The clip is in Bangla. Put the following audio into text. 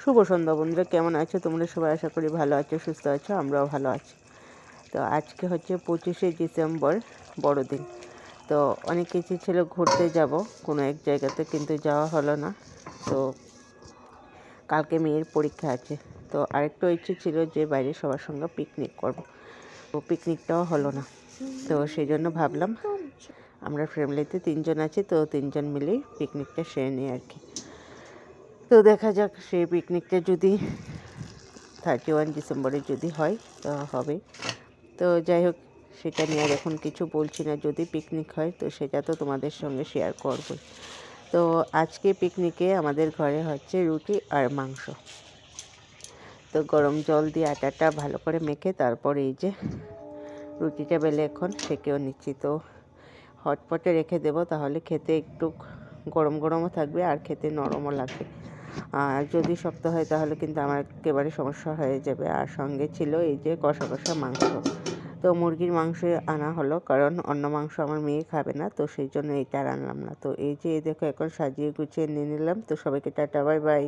শুভ সন্ধ্যা বন্ধুরা, কেমন আছো তোমরা সবাই? আশা করি ভালো আছো, সুস্থ আছো, আমরাও ভালো আছি। তো আজকে হচ্ছে 25শে ডিসেম্বর, বড়দিন। তো অনেক কিছু ছিল, ঘুরতে যাব কোনো এক জায়গাতে, কিন্তু যাওয়া হলো না। তো কালকে মেয়ের পরীক্ষা আছে। তো আরেকটু ইচ্ছে ছিল যে বাইরে সবার সঙ্গে পিকনিক করব। তো পিকনিকটাও হলো না। তো সেই জন্য ভাবলাম আমরা ফ্যামিলিতে 3 জন আছি, তো 3 জন মিলেই পিকনিকটা সেরে নিই আর কি। তো দেখা যাক সেই পিকনিকটা যদি 31 ডিসেম্বরে যদি হয় তো হবে। তো যাই হোক, সেটা নিয়ে আর এখন কিছু বলছি না। যদি পিকনিক হয় তো সেটা তো তোমাদের সঙ্গে শেয়ার করবই। তো আজকে পিকনিকে আমাদের ঘরে হচ্ছে রুটি আর মাংস। তো গরম জল দিয়ে আটাটা ভালো করে মেখে তারপর এই যে রুটিটা বেলে এখন সেঁকেও নিচ্ছি। তো হটপটে রেখে দেবো, তাহলে খেতে একটু গরম গরমও থাকবে আর খেতে নরমও লাগবে। আর যদি শক্ত হয় তাহলে কিন্তু আমার একেবারে সমস্যা হয়ে যাবে। আর সঙ্গে ছিল এই যে কষা কষা মাংস। তো মুরগির মাংস আনা হলো, কারণ অন্য মাংস আমার মেয়ে খাবে না, তো সেই জন্য এইটা আর আনলাম না। তো এই যে দেখো এখন সাজিয়ে গুছিয়ে নিয়ে নিলাম। তো সবাইকে টাটা, বাই বাই।